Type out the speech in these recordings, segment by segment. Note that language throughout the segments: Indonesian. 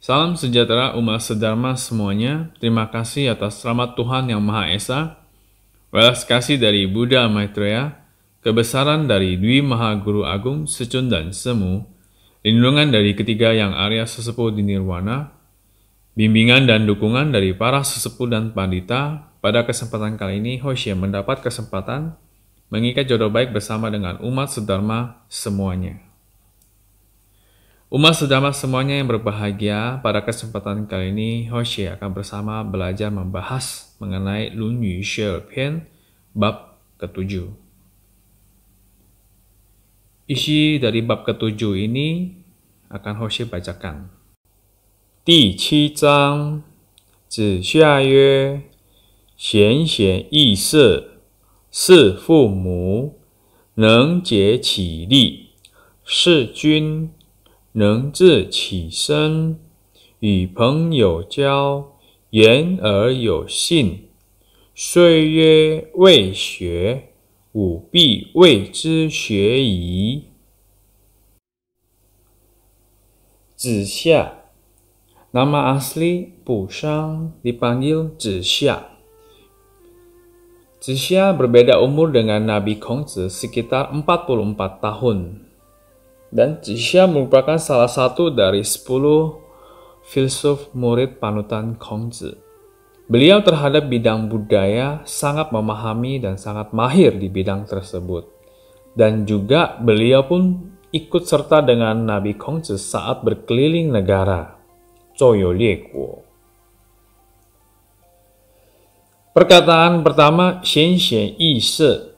Salam sejahtera umat sedharma semuanya. Terima kasih atas rahmat Tuhan Yang Maha Esa, welas kasih dari Buddha Maitreya, kebesaran dari Dwi Maha Guru Agung Secun dan Semu, lindungan dari ketiga yang Arya sesepuh di Nirwana, bimbingan dan dukungan dari para sesepuh dan pandita. Pada kesempatan kali ini, Hoshe mendapat kesempatan mengikat jodoh baik bersama dengan umat sedharma semuanya. Umat sedharma semuanya yang berbahagia, pada kesempatan kali ini Hoshe akan bersama belajar membahas mengenai Lun Yu Shi Pian bab ke-7. Isi dari bab ke-7 ini akan Hoshe bacakan. Di 7章 子夏曰：贤贤易色，是父母，能解其力；是君，能治其身。与朋友交，言而有信。岁月未学，吾必谓之学矣。子夏 nama asli Pusang dipanggil Zixia. Zixia berbeda umur dengan Nabi Kongzi sekitar 44 tahun. Dan Zixia merupakan salah satu dari 10 filsuf murid panutan Kongzi. Beliau terhadap bidang budaya sangat memahami dan sangat mahir di bidang tersebut. Dan juga beliau pun ikut serta dengan Nabi Kongzi saat berkeliling negara. Perkataan pertama, xian xian yi shi.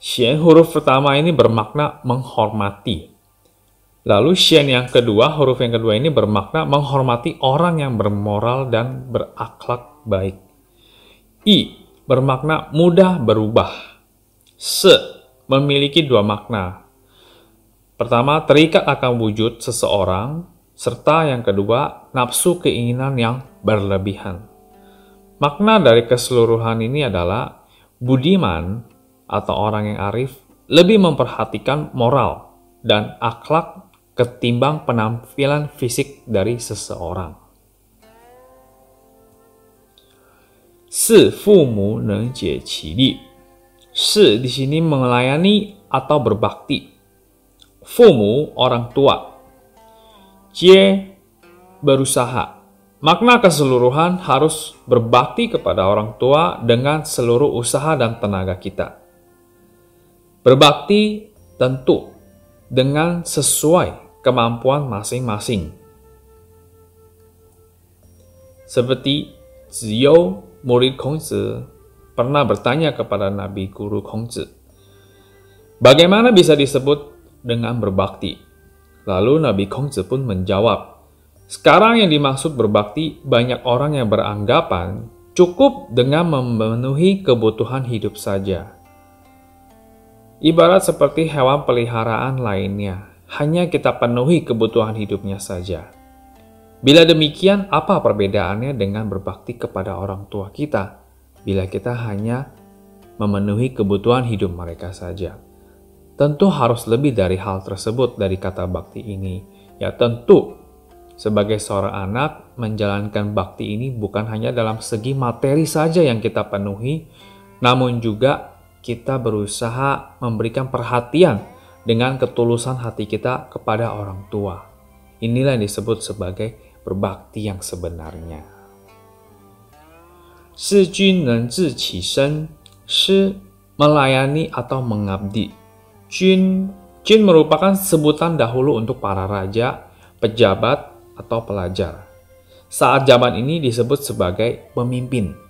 Xian huruf pertama ini bermakna menghormati. Lalu xian yang kedua, huruf yang kedua ini bermakna menghormati orang yang bermoral dan berakhlak baik. I bermakna mudah berubah. Se memiliki dua makna. Pertama, terikat akan wujud seseorang, serta yang kedua, nafsu keinginan yang berlebihan. Makna dari keseluruhan ini adalah budiman atau orang yang arif lebih memperhatikan moral dan akhlak ketimbang penampilan fisik dari seseorang. Si fumu neng jie qi li. Si di sini melayani atau berbakti. Fumu orang tua. Jie berusaha. Makna keseluruhan harus berbakti kepada orang tua dengan seluruh usaha dan tenaga kita. Berbakti tentu dengan sesuai kemampuan masing-masing. Seperti Ziyou, murid Kongzi, pernah bertanya kepada Nabi Guru Kongzi, bagaimana bisa disebut dengan berbakti? Lalu Nabi Kongzi pun menjawab, sekarang yang dimaksud berbakti, banyak orang yang beranggapan cukup dengan memenuhi kebutuhan hidup saja. Ibarat seperti hewan peliharaan lainnya, hanya kita penuhi kebutuhan hidupnya saja. Bila demikian, apa perbedaannya dengan berbakti kepada orang tua kita, bila kita hanya memenuhi kebutuhan hidup mereka saja? Tentu harus lebih dari hal tersebut dari kata bakti ini. Ya tentu, sebagai seorang anak, menjalankan bakti ini bukan hanya dalam segi materi saja yang kita penuhi, namun juga kita berusaha memberikan perhatian dengan ketulusan hati kita kepada orang tua. Inilah yang disebut sebagai berbakti yang sebenarnya. Si jun neng zhi qi shen. Si melayani atau mengabdi. Jun merupakan sebutan dahulu untuk para raja, pejabat, atau pelajar. Saat zaman ini disebut sebagai pemimpin.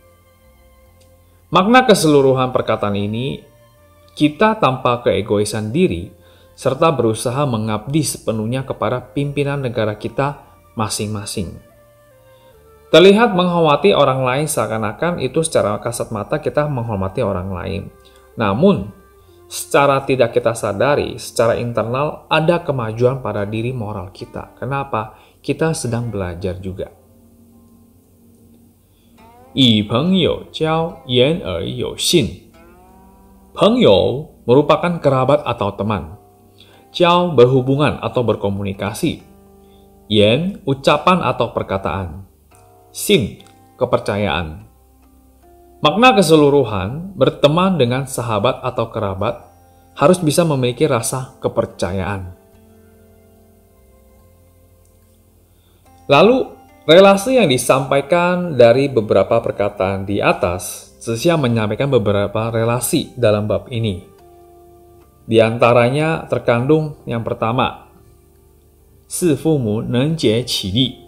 Makna keseluruhan perkataan ini, kita tanpa keegoisan diri, serta berusaha mengabdi sepenuhnya kepada pimpinan negara kita masing-masing. Terlihat menghormati orang lain seakan-akan itu secara kasat mata kita menghormati orang lain. Namun, secara tidak kita sadari, secara internal ada kemajuan pada diri moral kita. Kenapa? Kita sedang belajar juga. Yi pengyou jiao, yan er you xin. Pengyou merupakan kerabat atau teman. Jiao berhubungan atau berkomunikasi. Yan, ucapan atau perkataan. Xin, kepercayaan. Makna keseluruhan, berteman dengan sahabat atau kerabat harus bisa memiliki rasa kepercayaan. Lalu, relasi yang disampaikan dari beberapa perkataan di atas, Zixia menyampaikan beberapa relasi dalam bab ini. Di antaranya terkandung yang pertama, 四父母能结其利,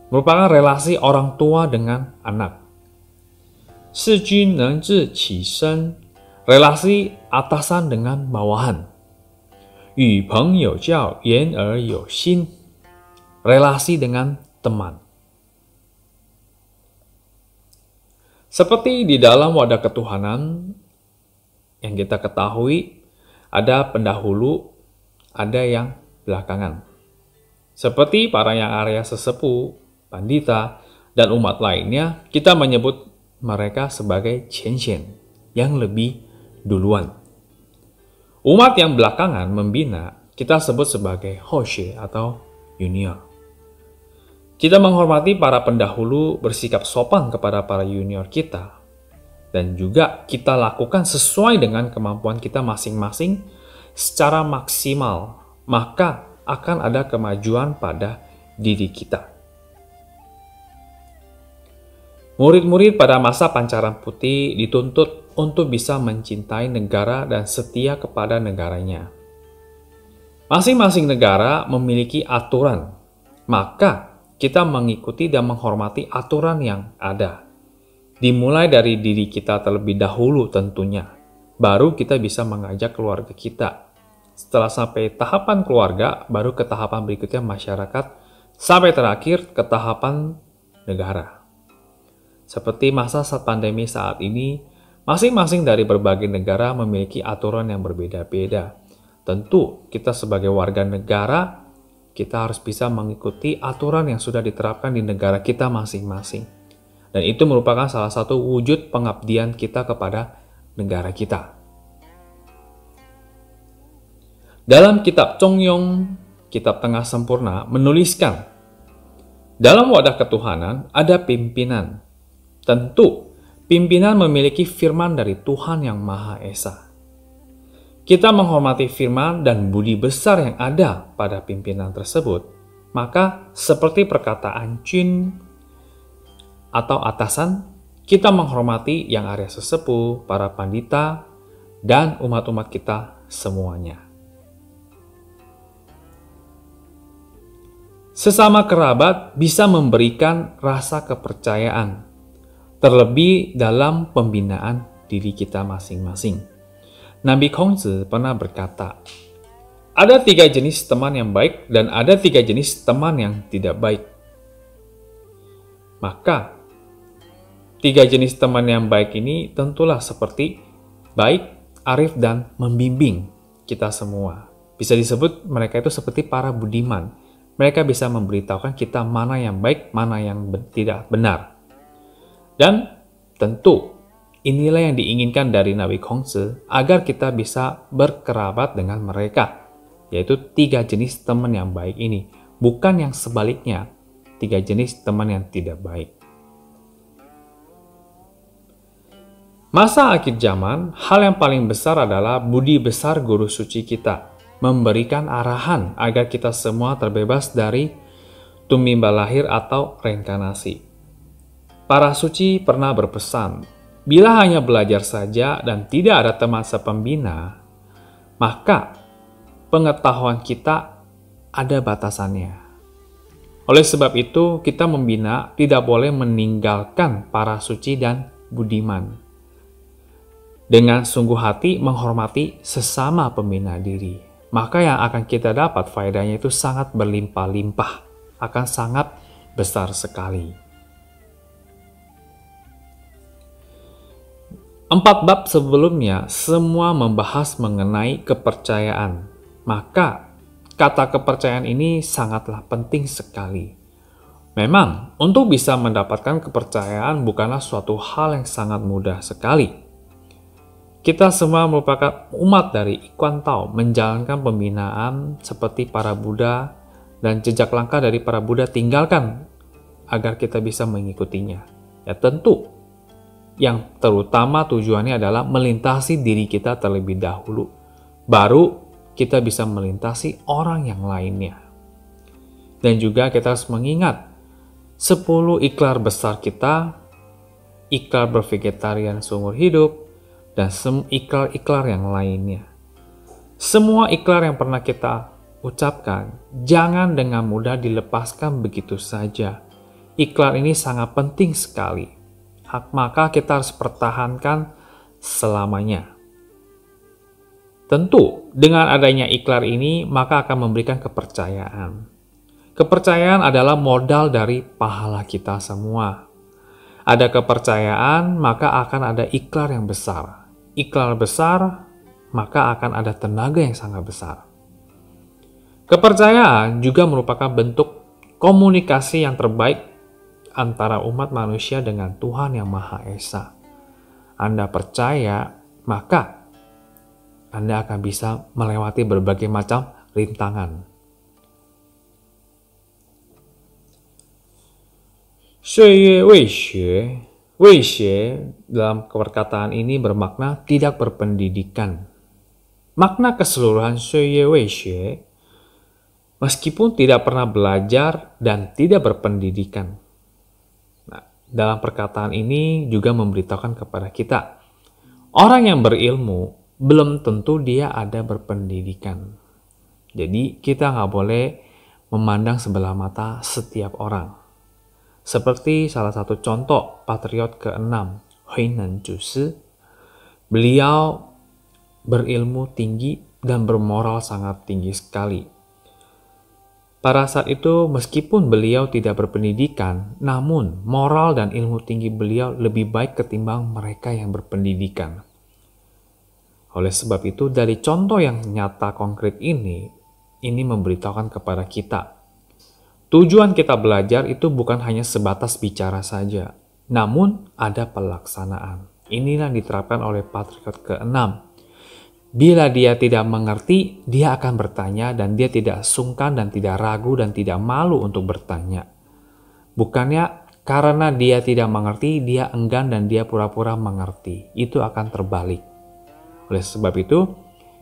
merupakan relasi orang tua dengan anak. 世君能治其身, relasi atasan dengan bawahan. 与朋友交言而有心, relasi dengan teman. Seperti di dalam wadah ketuhanan yang kita ketahui, ada pendahulu, ada yang belakangan. Seperti para yang Arya sesepuh, pandita, dan umat lainnya, kita menyebut mereka sebagai qianxian, yang lebih duluan. Umat yang belakangan membina, kita sebut sebagai hoxie atau junior. Kita menghormati para pendahulu, bersikap sopan kepada para junior kita, dan juga kita lakukan sesuai dengan kemampuan kita masing-masing secara maksimal, maka akan ada kemajuan pada diri kita. Murid-murid pada masa Pancaran Putih dituntut untuk bisa mencintai negara dan setia kepada negaranya. Masing-masing negara memiliki aturan, maka kita mengikuti dan menghormati aturan yang ada. Dimulai dari diri kita terlebih dahulu tentunya, baru kita bisa mengajak keluarga kita. Setelah sampai tahapan keluarga, baru ke tahapan berikutnya masyarakat, sampai terakhir ke tahapan negara. Seperti masa saat pandemi saat ini, masing-masing dari berbagai negara memiliki aturan yang berbeda-beda. Tentu, kita sebagai warga negara, kita harus bisa mengikuti aturan yang sudah diterapkan di negara kita masing-masing. Dan itu merupakan salah satu wujud pengabdian kita kepada negara kita. Dalam kitab Chongyong, kitab Tengah Sempurna, menuliskan, dalam wadah ketuhanan ada pimpinan. Tentu, pimpinan memiliki firman dari Tuhan Yang Maha Esa. Kita menghormati firman dan budi besar yang ada pada pimpinan tersebut, maka seperti perkataan Jun atau atasan, kita menghormati yang Arya sesepuh, para pandita, dan umat-umat kita semuanya. Sesama kerabat bisa memberikan rasa kepercayaan, terlebih dalam pembinaan diri kita masing-masing. Nabi Kongzi pernah berkata, ada 3 jenis teman yang baik dan ada 3 jenis teman yang tidak baik. Maka, 3 jenis teman yang baik ini tentulah seperti baik, arif, dan membimbing kita semua. Bisa disebut mereka itu seperti para budiman. Mereka bisa memberitahukan kita mana yang baik, mana yang tidak benar. Dan tentu, inilah yang diinginkan dari Nabi Kongzi agar kita bisa berkerabat dengan mereka, yaitu 3 jenis teman yang baik ini, bukan yang sebaliknya, 3 jenis teman yang tidak baik. Masa akhir zaman, hal yang paling besar adalah budi besar guru suci kita, memberikan arahan agar kita semua terbebas dari tumimba lahir atau reinkarnasi. Para suci pernah berpesan, bila hanya belajar saja dan tidak ada teman sepembina, maka pengetahuan kita ada batasannya. Oleh sebab itu, kita membina tidak boleh meninggalkan para suci dan budiman. Dengan sungguh hati menghormati sesama pembina diri. Maka yang akan kita dapat faedahnya itu sangat berlimpah-limpah, akan sangat besar sekali. 4 bab sebelumnya semua membahas mengenai kepercayaan. Maka kata kepercayaan ini sangatlah penting sekali. Memang untuk bisa mendapatkan kepercayaan bukanlah suatu hal yang sangat mudah sekali. Kita semua merupakan umat dari Ikuan Tao menjalankan pembinaan seperti para Buddha dan jejak langkah dari para Buddha tinggalkan agar kita bisa mengikutinya. Ya tentu, yang terutama tujuannya adalah melintasi diri kita terlebih dahulu. Baru kita bisa melintasi orang yang lainnya. Dan juga kita harus mengingat 10 ikrar besar kita, ikrar bervegetarian seumur hidup, dan ikrar-ikrar yang lainnya. Semua ikrar yang pernah kita ucapkan, jangan dengan mudah dilepaskan begitu saja. Ikrar ini sangat penting sekali. Maka kita harus pertahankan selamanya. Tentu, dengan adanya ikrar ini, maka akan memberikan kepercayaan. Kepercayaan adalah modal dari pahala kita semua. Ada kepercayaan, maka akan ada ikrar yang besar. Ikrar besar, maka akan ada tenaga yang sangat besar. Kepercayaan juga merupakan bentuk komunikasi yang terbaik antara umat manusia dengan Tuhan Yang Maha Esa. Anda percaya, maka Anda akan bisa melewati berbagai macam rintangan. 岁月未学, 未学 dalam perkataan ini bermakna tidak berpendidikan. Makna keseluruhan 岁月未学 meskipun tidak pernah belajar dan tidak berpendidikan. Nah, dalam perkataan ini juga memberitahukan kepada kita, orang yang berilmu belum tentu dia ada berpendidikan. Jadi kita nggak boleh memandang sebelah mata setiap orang. Seperti salah satu contoh patriot ke-6, Huinan Jusi. Beliau berilmu tinggi dan bermoral sangat tinggi sekali. Pada saat itu, meskipun beliau tidak berpendidikan, namun moral dan ilmu tinggi beliau lebih baik ketimbang mereka yang berpendidikan. Oleh sebab itu, dari contoh yang nyata konkret ini memberitahukan kepada kita, tujuan kita belajar itu bukan hanya sebatas bicara saja, namun ada pelaksanaan. Inilah yang diterapkan oleh patriot ke-6. Bila dia tidak mengerti, dia akan bertanya dan dia tidak sungkan dan tidak ragu dan tidak malu untuk bertanya. Bukannya karena dia tidak mengerti, dia enggan dan dia pura-pura mengerti. Itu akan terbalik. Oleh sebab itu,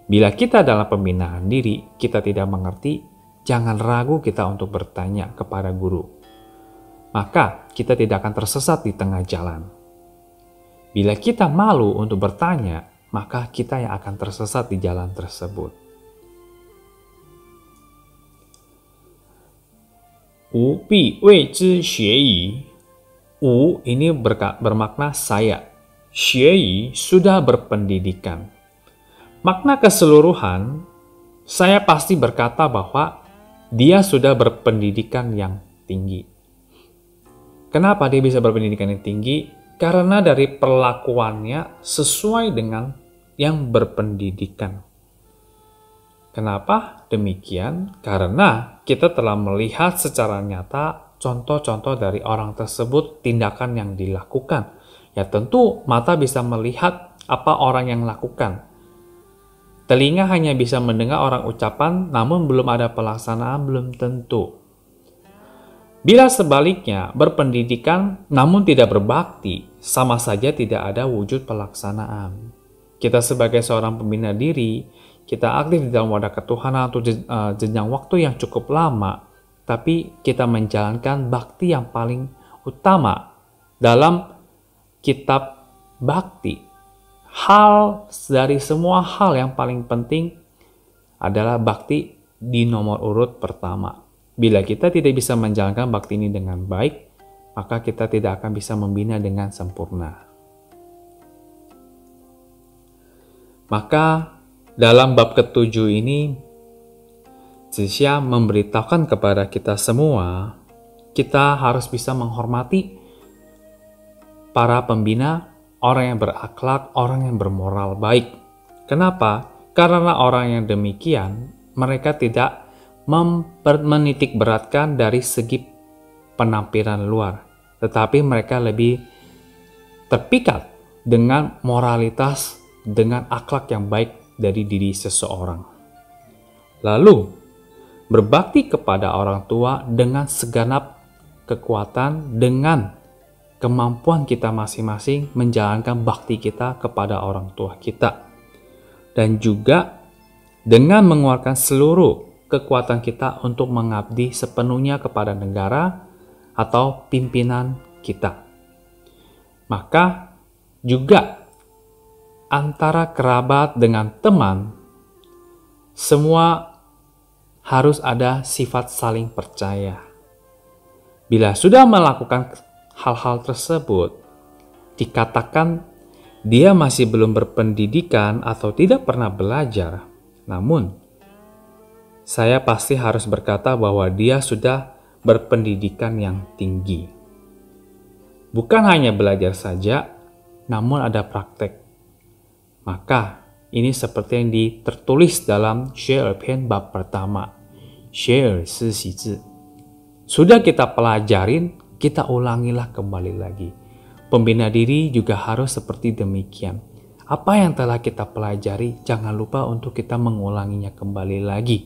bila kita dalam pembinaan diri, kita tidak mengerti, jangan ragu kita untuk bertanya kepada guru. Maka kita tidak akan tersesat di tengah jalan. Bila kita malu untuk bertanya, maka kita yang akan tersesat di jalan tersebut. Wu bi wei zhi xue yi. Wu ini bermakna saya. Xue yi sudah berpendidikan. Makna keseluruhan, saya pasti berkata bahwa dia sudah berpendidikan yang tinggi. Kenapa dia bisa berpendidikan yang tinggi? Karena dari perlakuannya sesuai dengan yang berpendidikan. Kenapa demikian? Karena kita telah melihat secara nyata contoh-contoh dari orang tersebut, tindakan yang dilakukan. Ya tentu mata bisa melihat apa orang yang lakukan. Telinga hanya bisa mendengar orang ucapan, namun belum ada pelaksanaan, belum tentu. Bila sebaliknya, berpendidikan namun tidak berbakti, sama saja tidak ada wujud pelaksanaan. Kita sebagai seorang pembina diri, kita aktif di dalam wadah ketuhanan untuk jenjang waktu yang cukup lama, tapi kita menjalankan bakti yang paling utama dalam kitab bakti. Hal dari semua hal yang paling penting adalah bakti di nomor urut pertama. Bila kita tidak bisa menjalankan bakti ini dengan baik, maka kita tidak akan bisa membina dengan sempurna. Maka dalam bab ke-7 ini, Zixia memberitahukan kepada kita semua, kita harus bisa menghormati para pembina, orang yang berakhlak, orang yang bermoral baik. Kenapa? Karena orang yang demikian, mereka tidak menitik beratkan dari segi penampilan luar, tetapi mereka lebih terpikat dengan moralitas, dengan akhlak yang baik dari diri seseorang. Lalu, berbakti kepada orang tua dengan segenap kekuatan, dengan kemampuan kita masing-masing menjalankan bakti kita kepada orang tua kita. Dan juga dengan mengeluarkan seluruh kekuatan kita untuk mengabdi sepenuhnya kepada negara atau pimpinan kita. Maka juga antara kerabat dengan teman, semua harus ada sifat saling percaya. Bila sudah melakukan hal-hal tersebut, dikatakan dia masih belum berpendidikan atau tidak pernah belajar, namun saya pasti harus berkata bahwa dia sudah berpendidikan yang tinggi. Bukan hanya belajar saja, namun ada praktek. Maka ini seperti yang tertulis dalam Xue Pian bab pertama, Xue Si Xi Zhi. Sudah kita pelajarin, kita ulangilah kembali lagi. Pembina diri juga harus seperti demikian. Apa yang telah kita pelajari, jangan lupa untuk kita mengulanginya kembali lagi.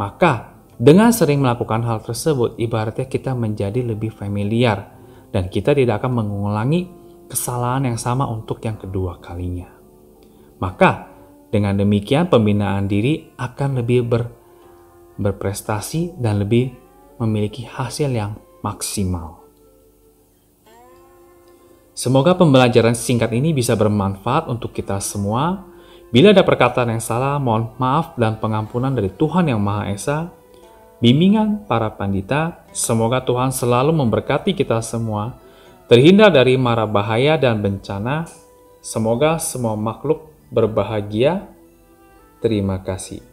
Maka dengan sering melakukan hal tersebut, ibaratnya kita menjadi lebih familiar dan kita tidak akan mengulangi kesalahan yang sama untuk yang kedua kalinya. Maka dengan demikian pembinaan diri akan lebih berprestasi dan lebih memiliki hasil yang maksimal. Semoga pembelajaran singkat ini bisa bermanfaat untuk kita semua. Bila ada perkataan yang salah, mohon maaf dan pengampunan dari Tuhan Yang Maha Esa. Bimbingan para pandita, semoga Tuhan selalu memberkati kita semua, terhindar dari mara bahaya dan bencana. Semoga semua makhluk berbahagia. Terima kasih.